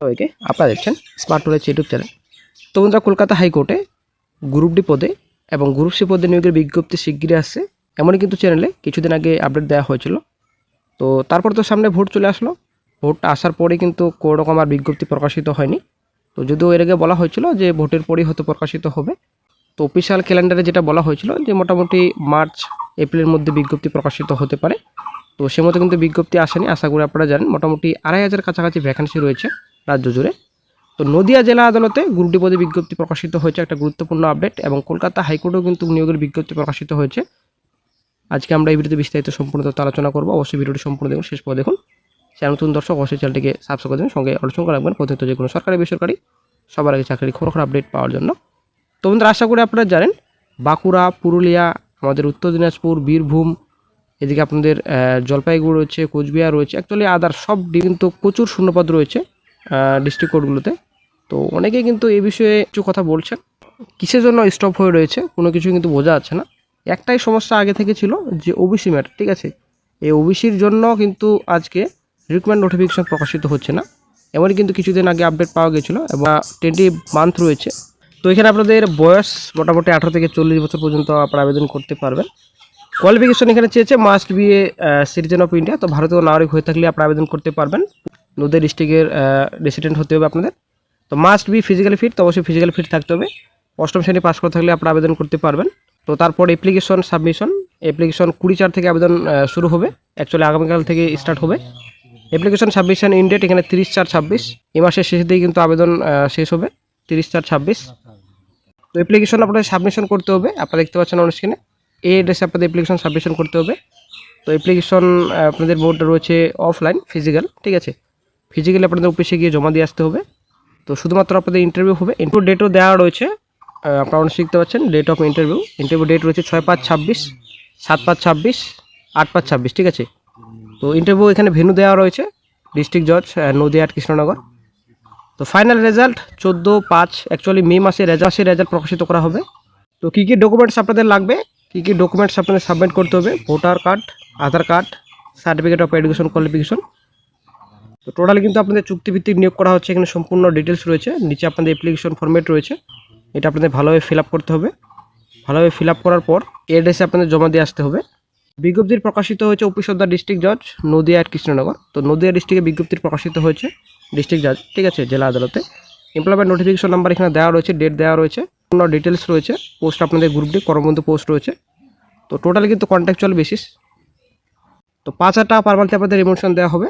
সবাইকে আপনারা দেখছেন স্মার্ট নলেজ ইউটিউব চ্যানেল। তো বন্ধুরা, কলকাতা হাইকোর্টে গ্রুপ ডি পদে এবং গ্রুপ সি পদে নিয়োগের বিজ্ঞপ্তি শিগগিরই আসছে, এমনই কিন্তু চ্যানেলে কিছুদিন আগে আপডেট দেওয়া হয়েছিল। তো তারপর তো সামনে ভোট চলে আসলো। ভোট আসার পরে কিন্তু কোনো রকম আর বিজ্ঞপ্তি প্রকাশিত হয়নি। তো যদিও এর আগে বলা হয়েছিল যে ভোটের পরেই হয়তো প্রকাশিত হবে। তো অফিসিয়াল ক্যালেন্ডারে যেটা বলা হয়েছিল যে মোটামুটি মার্চ এপ্রিলের মধ্যে বিজ্ঞপ্তি প্রকাশিত হতে পারে। তো সে মতো কিন্তু বিজ্ঞপ্তি আসেনি। আশা করি আপনারা জানেন মোটামুটি 2,500 কাছাকাছি ভ্যাকেন্সি রয়েছে রাজ্য জুড়ে। তো নদিয়া জেলা আদালতে গ্রুপ ডি পদে বিজ্ঞপ্তি প্রকাশিত হয়েছে, একটা গুরুত্বপূর্ণ আপডেট। এবং কলকাতা হাইকোর্টেও কিন্তু নিয়োগের বিজ্ঞপ্তি প্রকাশিত হয়েছে। আজকে আমরা এই ভিডিওতে বিস্তারিত সম্পূর্ণ তথ্য আলোচনা করব। অবশ্যই ভিডিওটি সম্পূর্ণ দেখুন, শেষ পর্যন্ত দেখুন। চ্যানেল নতুন দর্শক অবশ্যই চ্যানেলটিকে সাবস্ক্রাইব করে দেবেন, সঙ্গে আলোচনা রাখবেন প্রতিনিয়ত যে কোনো সরকারি বেসরকারি সবার আগে চাকরির খবর আপডেট পাওয়ার জন্য। তো বন্ধুরা, আশা করি আপনারা জানেন বাঁকুড়া, পুরুলিয়া, আমাদের উত্তর দিনাজপুর, বীরভূম, এদিকে আপনাদের জলপাইগুড়ি রয়েছে, কোচবিহার রয়েছে, অ্যাকচুয়ালি আদার সব কিন্তু প্রচুর শূন্যপদ রয়েছে ডিস্ট্রিক্ট কোর্টগুলোতে। তো অনেকেই কিন্তু এই বিষয়ে কিছু কথা বলছেন, কিসের জন্য স্টপ হয়ে রয়েছে কোনো কিছু কিন্তু বোঝা যাচ্ছে না। একটাই সমস্যা আগে থেকে ছিল যে ওবিসি ম্যাটার, ঠিক আছে। এই ওবিসির জন্য কিন্তু আজকে রিক্রুটমেন্ট নোটিফিকেশন প্রকাশিত হচ্ছে না। এমনই কিন্তু কিছুদিন আগে আপডেট পাওয়া গেছিলো এবং 20 মান্থ রয়েছে। তো এখানে আপনাদের বয়স মোটামুটি 18 থেকে 40 বছর পর্যন্ত আপনারা আবেদন করতে পারবেন। কোয়ালিফিকেশন এখানে চেয়েছে must B a citizen of India. তো ভারতীয় নাগরিক হয়ে থাকলে আপনারা আবেদন করতে পারবেন। নদিয়া ডিস্ট্রিক্টের রেসিডেন্ট হতে হবে আপনাদের। তো মাস্ট বি ফিজিক্যালি ফিট, তো অবশ্যই ফিজিক্যাল ফিট থাকতে হবে। অষ্টম শ্রেণী পাস করে থাকলে আপনারা আবেদন করতে পারবেন। তো তারপর অ্যাপ্লিকেশন সাবমিশন, অ্যাপ্লিকেশন 20/4 থেকে আবেদন শুরু হবে, অ্যাকচুয়ালি আগামীকাল থেকে স্টার্ট হবে। অ্যাপ্লিকেশন সাবমিশন ইন ডেট এখানে 30/4/26, এই মাসের শেষের দিকে কিন্তু আবেদন শেষ হবে 30/4/26। তো অ্যাপ্লিকেশন আপনাদের সাবমিশন করতে হবে, আপনারা দেখতে পাচ্ছেন অন স্ক্রিনে এই অ্যাড্রেসে আপনাদের অ্যাপ্লিকেশন সাবমিশন করতে হবে। তো অ্যাপ্লিকেশন আপনাদের মোড রয়েছে অফলাইন, ফিজিক্যাল, ঠিক আছে। ফিজিক্যালি আপনাদের অফিসে গিয়ে জমা দিয়ে আসতে হবে। তো শুধুমাত্র আপনাদের ইন্টারভিউ হবে, ইন্টারভিউ ডেটও দেওয়া রয়েছে, আপনারা অনেক শিখতে পাচ্ছেন। ডেট অফ ইন্টারভিউ ডেট রয়েছে 6/5/26, 7/5/26, 8/5/26, ঠিক আছে। তো ইন্টারভিউ এখানে ভেন্যু দেওয়া রয়েছে ডিস্ট্রিক্ট জজ নদিয়া কৃষ্ণনগর। তো ফাইনাল রেজাল্ট 14/5, অ্যাকচুয়ালি মে মাসে রেজাল্ট প্রকাশিত করা হবে। তো কী কী ডকুমেন্টস আপনাদের লাগবে, কী কী ডকুমেন্টস আপনাদের সাবমিট করতে হবে: voter card, Aadhaar card, certificate of education qualification. তো টোটালি কিন্তু আপনাদের চুক্তিভিত্তিক নিয়োগ করা হচ্ছে, এখানে সম্পূর্ণ ডিটেলস রয়েছে। নিচে আপনাদের অ্যাপ্লিকেশন ফরম্যাট রয়েছে, এটা আপনাদের ভালোভাবে ফিল আপ করতে হবে। ভালোভাবে ফিল আপ করার পর এড্রেসে আপনাদের জমা দিয়ে আসতে হবে। বিজ্ঞপ্তির প্রকাশিত হয়েছে অফিস অফ দ্য ডিস্ট্রিক্ট জজ নদিয়া কৃষ্ণনগর। তো নদিয়া ডিস্ট্রিক্টে বিজ্ঞপ্তির প্রকাশিত হয়েছে ডিস্ট্রিক্ট জজ, ঠিক আছে, জেলা আদালতে। এমপ্লয়মেন্ট নোটিফিকেশন নাম্বার এখানে দেওয়া রয়েছে, ডেট দেওয়া রয়েছে, অন্য ডিটেলস রয়েছে। পোস্ট আপনাদের গ্রুপ ডি কর্মবন্ধু পোস্ট রয়েছে। তো টোটালি কিন্তু কন্ট্রাকচুয়াল বেসিস। তো 5,000 টাকা পার মান্থে আপনাদের রিমোশন দেওয়া হবে।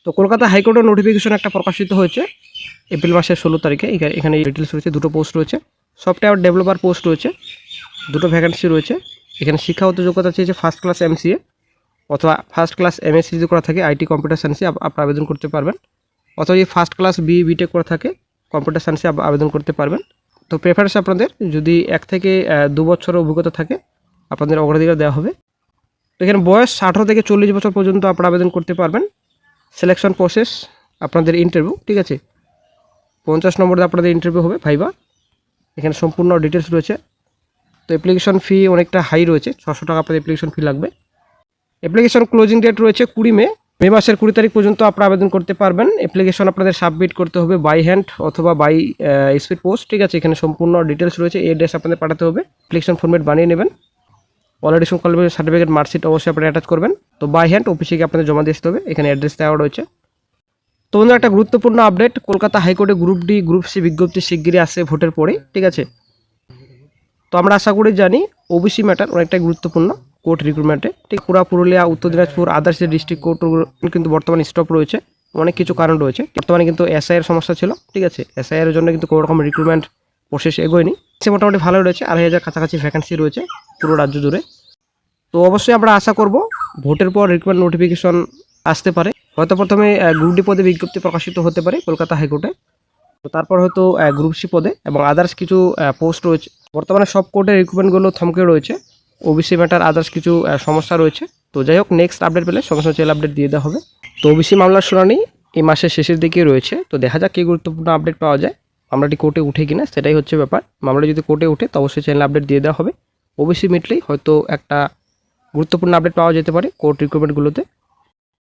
তো কলকাতা হাইকোর্টের নোটিফিকেশন একটা প্রকাশিত হয়েছে এপ্রিল মাসের 16 তারিখে। এখানে ডিটেলস রয়েছে, দুটো পোস্ট রয়েছে। সফটওয়্যার ডেভেলপার পোস্ট রয়েছে, দুটো ভ্যাকেন্সি রয়েছে। এখানে শিক্ষাগত যোগ্যতা চেয়েছে ফার্স্ট ক্লাস MCA অথবা ফার্স্ট ক্লাস MSc যদি করা থাকে আইটি কম্পিউটার সায়েন্সে আপনারা আবেদন করতে পারবেন, অথবা যদি ফার্স্ট ক্লাস BTech করা থাকে কম্পিউটার সায়েন্সে আবেদন করতে পারবেন। তো প্রেফারেন্স আপনাদের যদি 1 থেকে 2 বছরের অভিজ্ঞতা থাকে আপনাদের অগ্রাধিকার দেওয়া হবে। তো এখানে বয়স 18 থেকে 40 বছর পর্যন্ত আপনারা আবেদন করতে পারবেন। সিলেকশন প্রসেস আপনাদের ইন্টারভিউ, ঠিক আছে। 50 নম্বরে আপনাদের ইন্টারভিউ হবে, ভাইবা। এখানে সম্পূর্ণ ডিটেলস রয়েছে। তো অ্যাপ্লিকেশন ফি অনেকটা হাই রয়েছে, 600 টাকা আপনাদের অ্যাপ্লিকেশন ফি লাগবে। অ্যাপ্লিকেশন ক্লোজিং ডেট রয়েছে 20 মে মাসের 20 তারিখ পর্যন্ত আপনারা আবেদন করতে পারবেন। অ্যাপ্লিকেশন আপনাদের সাবমিট করতে হবে বাই হ্যান্ড অথবা বাই স্পিড পোস্ট, ঠিক আছে। এখানে সম্পূর্ণ ডিটেলস রয়েছে, এই অ্যাড্রেস আপনাদের পাঠাতে হবে। অ্যাপ্লিকেশন ফরম্যাট বানিয়ে নেবেন। অলরেডি কোয়ালিফিকেশন সার্টিফিকেট মার্কশিট অবশ্যই আপনারা অ্যাটাচ করবেন। তো বাই হ্যান্ড অফিসে গিয়ে আপনাদের জমা দিয়ে আসতে হবে, এখানে অ্যাড্রেস দেওয়া রয়েছে। তো বন্ধুরা, একটা গুরুত্বপূর্ণ আপডেট, কলকাতা হাইকোর্টে গ্রুপ ডি গ্রুপ সি বিজ্ঞপ্তি শিগগিরই আসছে ভোটের পরে, ঠিক আছে। তো আমরা আশা করি জানি ওবিসি ম্যাটার অনেকটাই গুরুত্বপূর্ণ কোর্ট রিক্রুটমেন্টে, ঠিক। পুরুলিয়া, উত্তর দিনাজপুর, আদার্স ডিস্ট্রিক্ট কোর্টগুলো কিন্তু বর্তমানে স্টপ রয়েছে, অনেক কিছু কারণ রয়েছে। বর্তমানে কিন্তু SIR সমস্যা ছিল, ঠিক আছে। SIR এর জন্য কিন্তু কোনো রকম রিক্রুটমেন্ট প্রসেস এগোয়নি। সে মোটামুটি ভালো রয়েছে, 2,500 কাছাকাছি ভ্যাকেন্সি রয়েছে পুরো রাজ্য জুড়ে। তো অবশ্যই আমরা আশা করব ভোটের পর রিক্রুটমেন্ট নোটিফিকেশন আসতে পারে। হয়তো প্রথমে গ্রুপ ডি পদে বিজ্ঞপ্তি প্রকাশিত হতে পারে কলকাতা হাইকোর্টে, তো তারপর হয়তো গ্রুপ সি পদে এবং আদার্স কিছু পোস্ট রয়েছে। বর্তমানে সব কোর্টের রিক্রুটমেন্টগুলো থমকে রয়েছে, ওবিসি ম্যাটার আদার্স কিছু সমস্যা রয়েছে। তো যাই হোক, নেক্সট আপডেট পেলে সঙ্গে সঙ্গে চ্যানেল আপডেট দিয়ে দেওয়া হবে। তো ওবিসি মামলার শুনানি এই মাসের শেষের দিকে রয়েছে। তো দেখা যাক কী গুরুত্বপূর্ণ আপডেট পাওয়া যায়, মামলাটি কোর্টে উঠে কিনা সেটাই হচ্ছে ব্যাপার। মামলা যদি কোর্টে উঠে তো অবশ্যই চ্যানেল আপডেট দিয়ে দেওয়া হবে। ওবিসি মিটলেই হয়তো একটা গুরুত্বপূর্ণ আপডেট পাওয়া যেতে পারে কোর্ট রিক্রুটমেন্টগুলোতে।